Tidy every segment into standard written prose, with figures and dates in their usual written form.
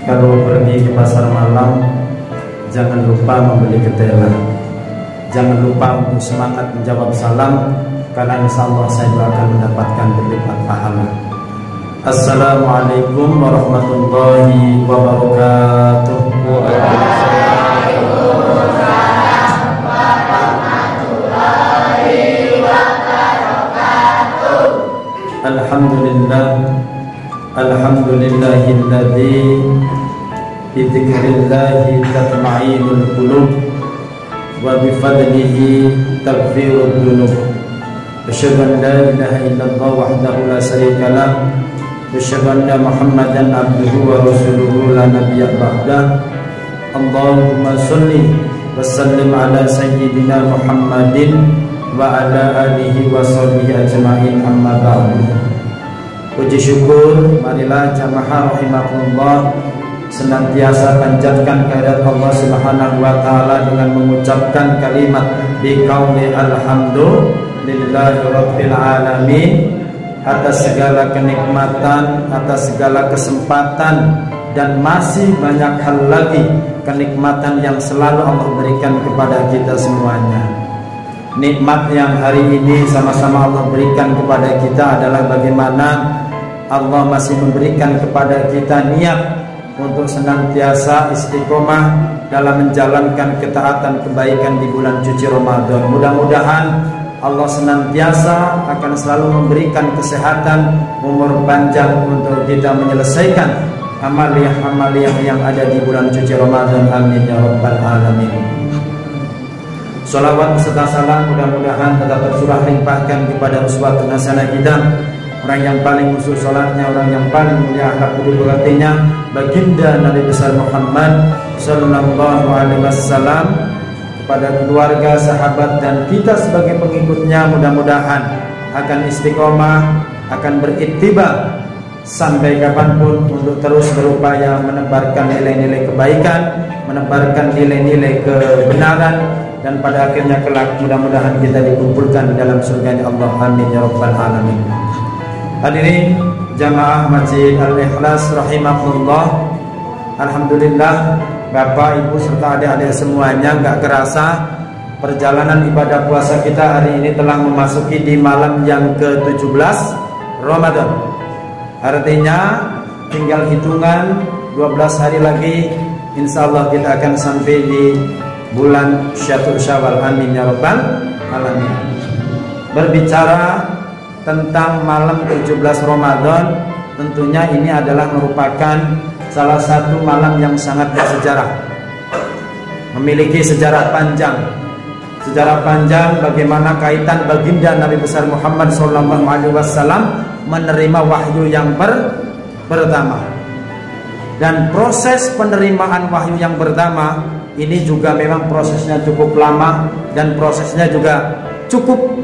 Kalau pergi ke pasar malam, jangan lupa membeli ketela. Jangan lupa untuk semangat menjawab salam, karena insya Allah saya akan mendapatkan berlipat pahala. Assalamualaikum warahmatullahi wabarakatuh. Alhamdulillah, alhamdulillahilladzi bi dzikrillahi tatma'innul qulub wa bi fadlihi taghfirud dzunub. Asyhadu an la ilaha illallah wahdahu la syarika lah wa asyhadu anna Muhammadan abduhu wa rasuluhu la nabiyya ba'dah. Allahumma shalli wa sallim ala sayyidina Muhammadin wa ala alihi wa sahbihi ajma'in, amma ba'du. Puji syukur marilah jamaah rahimakumullah senantiasa panjatkan kehadirat Allah Subhanahu wa taala dengan mengucapkan kalimat biqauli alhamdulillahi rabbil alamin, atas segala kenikmatan, atas segala kesempatan, dan masih banyak hal lagi kenikmatan yang selalu Allah berikan kepada kita semuanya. Nikmat yang hari ini sama-sama Allah berikan kepada kita adalah bagaimana Allah masih memberikan kepada kita niat untuk senantiasa istiqomah dalam menjalankan ketaatan kebaikan di bulan suci Ramadan. Mudah-mudahan Allah senantiasa akan selalu memberikan kesehatan, umur panjang untuk kita menyelesaikan amaliyah-amaliyah yang ada di bulan suci Ramadan. Amin ya rabbal alamin. Salawat beserta salam mudah-mudahan tetap tercurah limpahkan kepada uswatun hasanah kita, orang yang paling khusus salatnya, orang yang paling mulia akhlak budi pekertinya, baginda Nabi besar Muhammad sallallahu alaihi wasallam, kepada keluarga, sahabat, dan kita sebagai pengikutnya. Mudah-mudahan akan istiqomah, akan berittiba sampai kapanpun untuk terus berupaya menebarkan nilai-nilai kebaikan, menebarkan nilai-nilai kebenaran, dan pada akhirnya kelak mudah-mudahan kita dikumpulkan di dalam surga Allah. Amin ya rabbal alamin. Hadirin jamaah Masjid Al-Ikhlas rahimakumullah, alhamdulillah Bapak, Ibu, serta adik-adik semuanya, gak kerasa perjalanan ibadah puasa kita hari ini telah memasuki di malam yang ke-17 Ramadan. Artinya tinggal hitungan 12 hari lagi, insya Allah kita akan sampai di bulan Syatul Syawal. Amin ya rabbal alamin. Berbicara tentang malam 17 Ramadan, tentunya ini adalah merupakan salah satu malam yang sangat bersejarah, memiliki sejarah panjang. Sejarah panjang bagaimana kaitan baginda Nabi besar Muhammad SAW menerima wahyu yang pertama. Dan proses penerimaan wahyu yang pertama ini juga memang prosesnya cukup lama, dan prosesnya juga cukup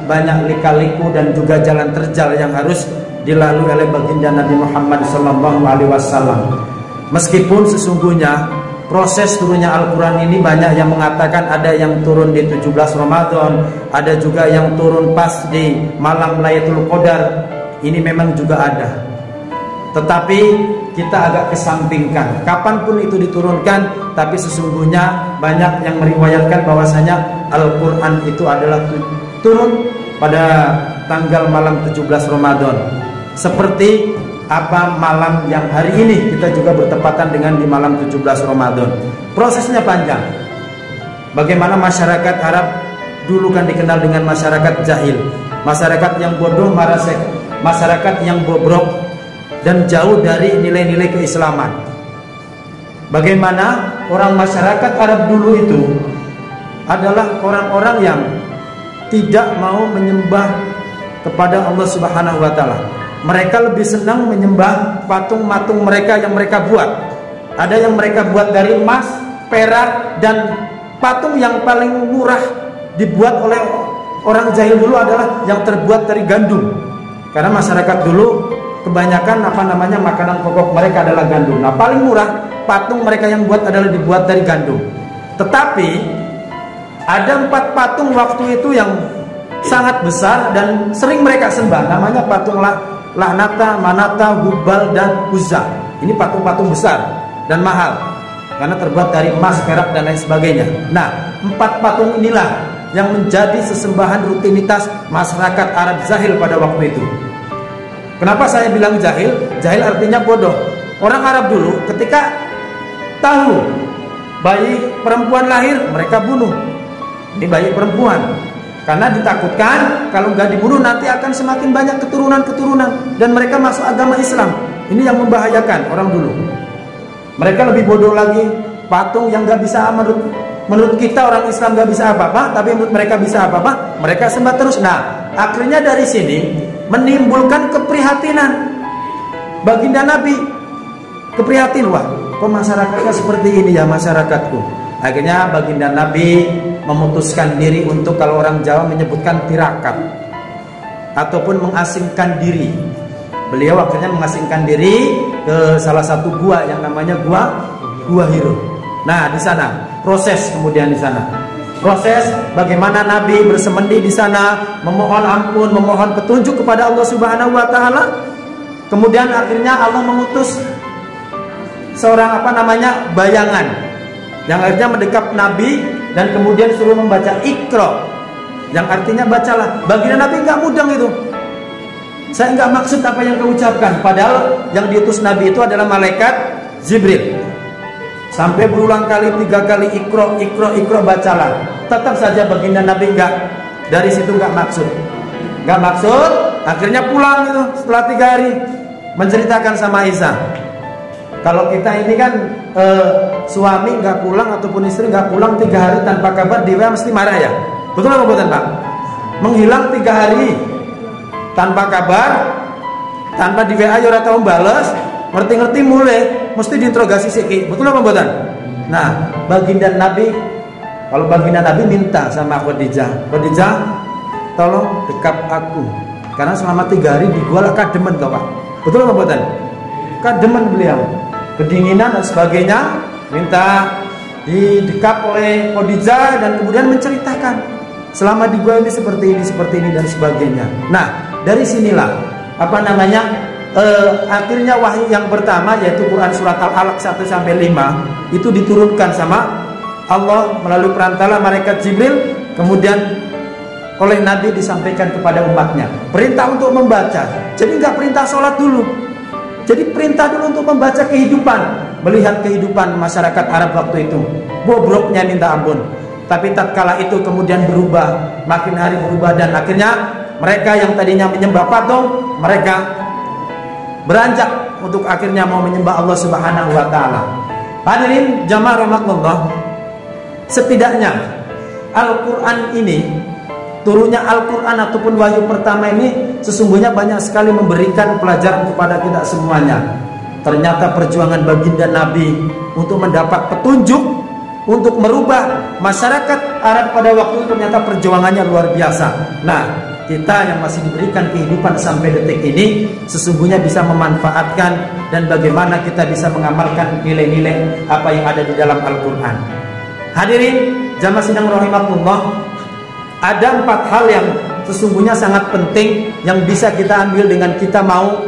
banyak lika-liku dan juga jalan terjal yang harus dilalui oleh baginda Nabi Muhammad SAW. Meskipun sesungguhnya proses turunnya Al-Quran ini banyak yang mengatakan ada yang turun di 17 Ramadan, ada juga yang turun pas di malam Lailatul Qadar. Ini memang juga ada, tetapi kita agak kesampingkan kapanpun itu diturunkan. Tapi sesungguhnya banyak yang meriwayatkan bahwasanya Al-Quran itu adalah turun pada tanggal malam 17 Ramadan. Seperti apa malam yang hari ini kita juga bertepatan dengan di malam 17 Ramadan. Prosesnya panjang. Bagaimana masyarakat Arab dulu kan dikenal dengan masyarakat jahil, masyarakat yang bodoh, masyarakat yang bobrok dan jauh dari nilai-nilai keislaman. Bagaimana orang masyarakat Arab dulu itu adalah orang-orang yang tidak mau menyembah kepada Allah Subhanahu wa taala. Mereka lebih senang menyembah patung-matung mereka yang mereka buat. Ada yang mereka buat dari emas, perak, dan patung yang paling murah dibuat oleh orang jahil dulu adalah yang terbuat dari gandum. Karena masyarakat dulu kebanyakan makanan pokok mereka adalah gandum. Nah, paling murah patung mereka yang buat adalah dibuat dari gandum. Tetapi ada 4 patung waktu itu yang sangat besar dan sering mereka sembah. Namanya patung Lahnata, Manata, Hubal, dan Uzza. Ini patung-patung besar dan mahal karena terbuat dari emas, perak dan lain sebagainya. Nah, 4 patung inilah yang menjadi sesembahan rutinitas masyarakat Arab Jahil pada waktu itu. Kenapa saya bilang jahil? Jahil artinya bodoh. Orang Arab dulu ketika tahu bayi perempuan lahir, mereka bunuh. Ini bayi perempuan, karena ditakutkan kalau nggak dibunuh nanti akan semakin banyak keturunan-keturunan dan mereka masuk agama Islam. Ini yang membahayakan orang dulu. Mereka lebih bodoh lagi, patung yang nggak bisa, menurut kita orang Islam nggak bisa apa-apa, tapi menurut mereka bisa apa-apa, mereka sembah terus. Nah, akhirnya dari sini menimbulkan keprihatinan baginda Nabi. Keprihatin, wah, kok masyarakatnya seperti ini ya masyarakatku. Akhirnya baginda Nabi memutuskan diri untuk, kalau orang Jawa menyebutkan tirakat ataupun mengasingkan diri. Beliau akhirnya mengasingkan diri ke salah satu gua yang namanya Gua Hiro. Nah, di sana proses, kemudian di sana proses bagaimana Nabi bersemedi di sana, memohon ampun, memohon petunjuk kepada Allah Subhanahu wa taala. Kemudian akhirnya Allah mengutus seorang bayangan yang akhirnya mendekap Nabi dan kemudian suruh membaca Iqra, yang artinya bacalah. Baginda Nabi nggak mudeng itu. Saya nggak maksud apa yang kau ucapkan, padahal yang diutus Nabi itu adalah malaikat Jibril. Sampai berulang kali, 3 kali Iqra bacalah. Tetap saja baginda Nabi dari situ nggak maksud. Akhirnya pulang itu setelah 3 hari, menceritakan sama Aisyah. Kalau kita ini kan suami nggak pulang ataupun istri nggak pulang 3 hari tanpa kabar, dia mesti marah ya. Betul apa bukan Pak? Menghilang 3 hari tanpa kabar, tanpa di WA ora tau bales, ngerti-ngerti mulai mesti diinterogasi siki. Betul apa buatan? Nah, baginda Nabi, kalau baginda Nabi minta sama Khadijah, tolong dekap aku, karena selama 3 hari di gua lah kademen toh Pak. Betul apa buatan? Kademen beliau, kedinginan dan sebagainya, minta didekap oleh Khadijah dan kemudian menceritakan selama di gua ini seperti ini dan sebagainya. Nah, dari sinilah akhirnya wahyu yang pertama, yaitu Quran surat Al-Alaq 1-5 itu diturunkan sama Allah melalui perantara malaikat Jibril, kemudian oleh Nabi disampaikan kepada umatnya. Perintah untuk membaca. Jadi nggak perintah sholat dulu. Jadi perintah dulu untuk membaca kehidupan, melihat kehidupan masyarakat Arab waktu itu. Bobroknya minta ampun. Tapi tatkala itu kemudian berubah, makin hari berubah, dan akhirnya mereka yang tadinya menyembah patung, mereka beranjak untuk akhirnya mau menyembah Allah Subhanahu wa taala. Hadirin jamaah rahimakumullah, setidaknya Al-Qur'an ini, turunnya Al-Qur'an ataupun wahyu pertama ini sesungguhnya banyak sekali memberikan pelajaran kepada kita semuanya. Ternyata perjuangan baginda Nabi untuk mendapat petunjuk untuk merubah masyarakat Arab pada waktu itu ternyata perjuangannya luar biasa. Nah, kita yang masih diberikan kehidupan sampai detik ini sesungguhnya bisa memanfaatkan dan bagaimana kita bisa mengamalkan nilai-nilai apa yang ada di dalam Al-Qur'an. Hadirin jamaah sidang rahimakumullah, ada 4 hal yang sesungguhnya sangat penting yang bisa kita ambil dengan kita mau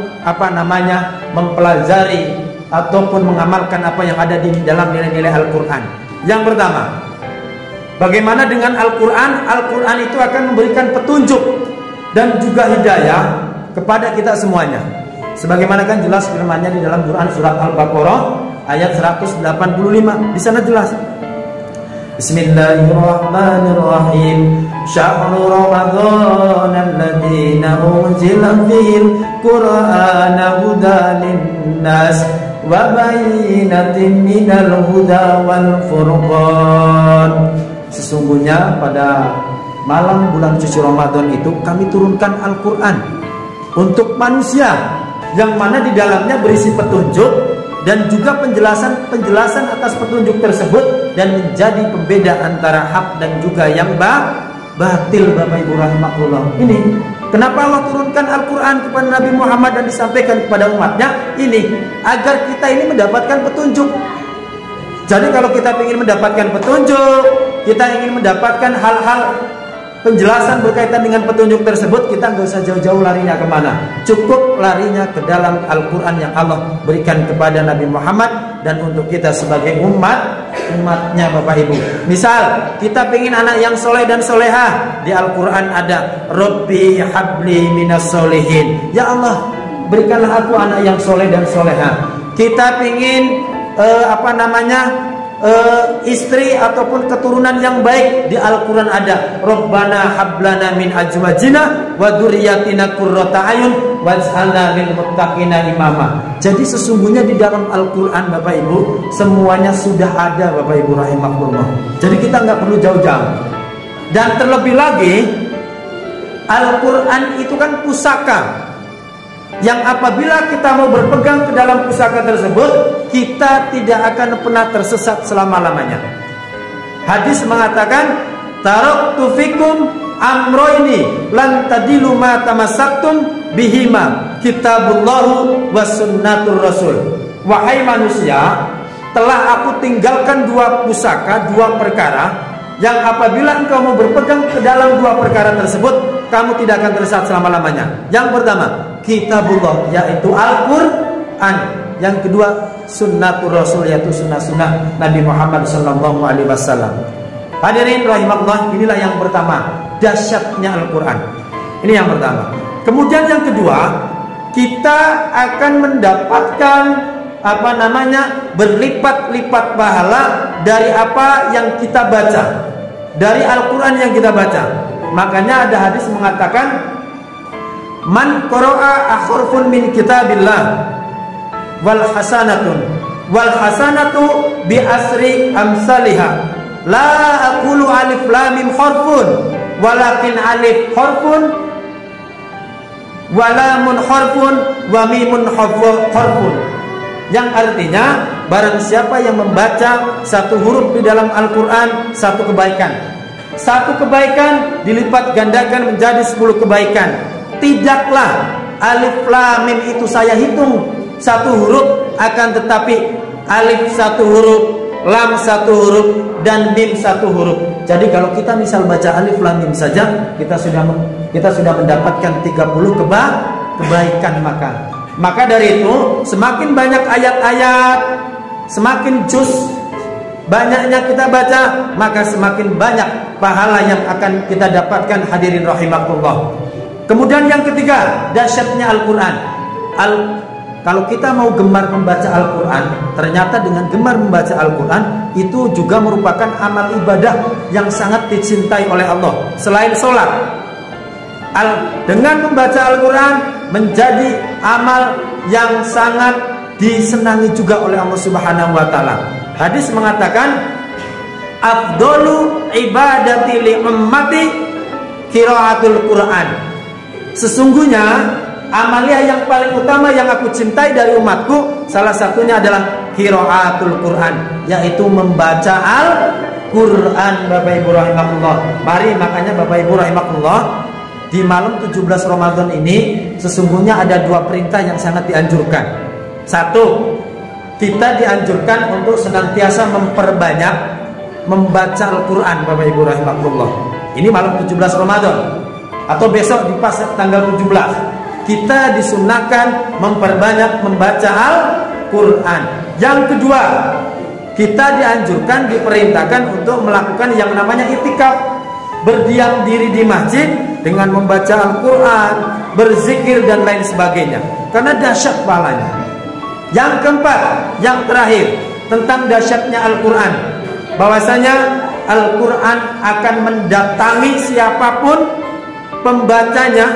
mempelajari ataupun mengamalkan apa yang ada di dalam nilai-nilai Al-Qur'an. Yang pertama, bagaimana dengan Al-Qur'an? Al-Qur'an itu akan memberikan petunjuk dan juga hidayah kepada kita semuanya. Sebagaimana kan jelas firman-Nya di dalam Quran surat Al-Baqarah ayat 185. Di sana jelas. Bismillahirrahmanirrahim. Syahrul Ramadan alladzi unzila fihil Qur'ana hudan linnas wa bayyinatin minal huda wal furqan. Sesungguhnya pada malam bulan suci Ramadan itu kami turunkan Al-Qur'an untuk manusia, yang mana di dalamnya berisi petunjuk dan juga penjelasan atas petunjuk tersebut dan menjadi pembeda antara hak dan juga yang batil. Bapak Ibu rahmatullah, ini kenapa Allah turunkan Al-Qur'an kepada Nabi Muhammad dan disampaikan kepada umatnya ini, agar kita ini mendapatkan petunjuk. Jadi kalau kita ingin mendapatkan petunjuk, kita ingin mendapatkan hal-hal penjelasan berkaitan dengan petunjuk tersebut, kita nggak usah jauh-jauh larinya kemana. Cukup larinya ke dalam Al-Quran yang Allah berikan kepada Nabi Muhammad dan untuk kita sebagai umatnya Bapak Ibu. Misal kita pengen anak yang soleh dan soleha, di Al-Quran ada Rabbi habli minas solehin, ya Allah berikanlah aku anak yang soleh dan soleha. Kita pengen istri ataupun keturunan yang baik, di Al-Quran ada Rabbana hablana min azwajina wa dzurriyyatina qurrata ayun waj'alna lil muttaqina imama. Jadi sesungguhnya di dalam Al-Quran Bapak Ibu semuanya sudah ada Bapak Ibu rahimakumullah. Jadi kita nggak perlu jauh-jauh. Dan terlebih lagi Al-Quran itu kan pusaka yang apabila kita mau berpegang ke dalam pusaka tersebut, kita tidak akan pernah tersesat selama-lamanya. Hadis mengatakan, taraktu fikum amroini lan tadilu ma tamassaktum bihima kitabullahu wa sunnatur rasul. Wahai manusia, telah aku tinggalkan dua pusaka, dua perkara yang apabila engkau mau berpegang ke dalam dua perkara tersebut, kamu tidak akan tersesat selama-lamanya. Yang pertama, kitabullah, yaitu Al-Quran. Yang kedua, sunnatur rasul, yaitu sunnah-sunnah Nabi Muhammad SAW. Hadirin rahimakumullah, inilah yang pertama, dahsyatnya Al-Quran. Ini yang pertama. Kemudian yang kedua, kita akan mendapatkan berlipat-lipat pahala dari apa yang kita baca, dari Al-Quran yang kita baca. Makanya ada hadis mengatakan, man qara'a akharfun min kitabillah wal hasanatu bi asri amsalihha. La aqulu alif lam mim harfun walakin alif harfun wa lamun harfun wa mimun harfun. Yang artinya barang siapa yang membaca satu huruf di dalam Al-Quran, satu kebaikan. Satu kebaikan dilipat gandakan menjadi 10 kebaikan. Tidaklah alif lam mim itu saya hitung satu huruf, akan tetapi alif satu huruf, lam satu huruf, dan mim satu huruf. Jadi kalau kita misal baca alif lam mim saja, kita sudah mendapatkan 30 kebaikan. Maka dari itu semakin banyak ayat-ayat, semakin juz banyaknya kita baca, maka semakin banyak pahala yang akan kita dapatkan. Hadirin rahimakumullah. Kemudian yang ketiga, dahsyatnya Al-Quran. Kalau kita mau gemar membaca Al-Quran, ternyata dengan gemar membaca Al-Quran itu juga merupakan amal ibadah yang sangat dicintai oleh Allah. Selain sholat, dengan membaca Al-Quran menjadi amal yang sangat disenangi juga oleh Allah Subhanahu wa Ta'ala. Hadis mengatakan, afdolu ibadati li ummati qiraatul Quran. Sesungguhnya amalia yang paling utama yang aku cintai dari umatku, salah satunya adalah qiraatul Quran, yaitu membaca Al-Quran. Bapak Ibu rahimahullah. Mari makanya Bapak Ibu rahimahullah, di malam 17 Ramadan ini sesungguhnya ada dua perintah yang sangat dianjurkan. Satu, kita dianjurkan untuk senantiasa memperbanyak membaca Al-Quran. Bapak Ibu rahimahullah, ini malam 17 Ramadan atau besok di pas tanggal 17, kita disunahkan memperbanyak membaca Al-Quran. Yang kedua, kita dianjurkan, diperintahkan untuk melakukan yang namanya i'tikaf, berdiam diri di masjid dengan membaca Al-Quran, berzikir dan lain sebagainya, karena dahsyat pahalanya. Yang keempat, yang terakhir, tentang dahsyatnya Al-Quran, bahwasanya Al-Quran akan mendatangi siapapun pembacanya,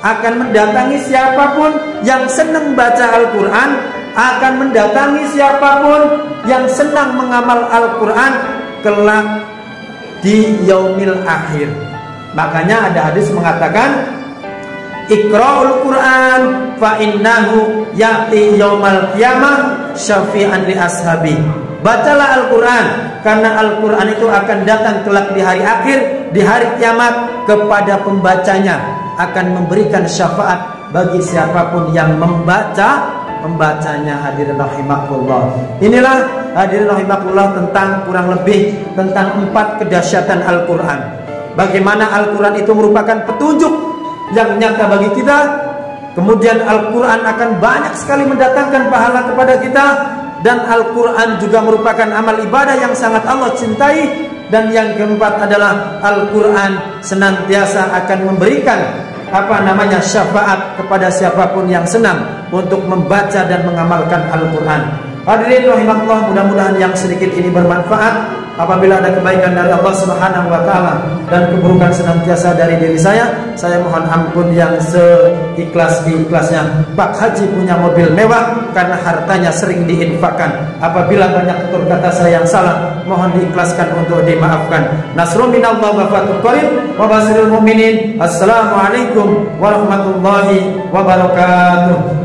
akan mendatangi siapapun yang senang baca Al-Quran, akan mendatangi siapapun yang senang mengamal Al-Quran kelak di yaumil akhir. Makanya ada hadis mengatakan, Iqra'ul Quran fa innahu ya'ti yaumal qiyamah syafi'an li ashabi. Bacalah Al-Quran, karena Al-Quran itu akan datang kelak di hari akhir, di hari kiamat, kepada pembacanya, akan memberikan syafaat bagi siapapun yang membacanya. Hadirin rahimakumullah. Inilah hadirin rahimakumullah tentang kurang lebih tentang 4 kedahsyatan Al-Quran. bagaimana Al-Quran itu merupakan petunjuk yang nyata bagi kita. Kemudian Al-Quran akan banyak sekali mendatangkan pahala kepada kita. Dan Al-Quran juga merupakan amal ibadah yang sangat Allah cintai. Dan yang keempat adalah Al-Quran senantiasa akan memberikan syafaat kepada siapapun yang senang untuk membaca dan mengamalkan Al-Quran. Hadirin rahimakumullah, mudah-mudahan yang sedikit ini bermanfaat. Apabila ada kebaikan dari Allah Subhanahu wa taala dan keburukan senantiasa dari diri saya mohon ampun yang seikhlas-ikhlasnya. Pak Haji punya mobil mewah karena hartanya sering diinfakkan. Apabila banyak tutur kata saya yang salah, mohon diikhlaskan untuk dimaafkan. Nasrun minallah wa fathul qarib wa basirul mu'minin. Assalamualaikum warahmatullahi wabarakatuh.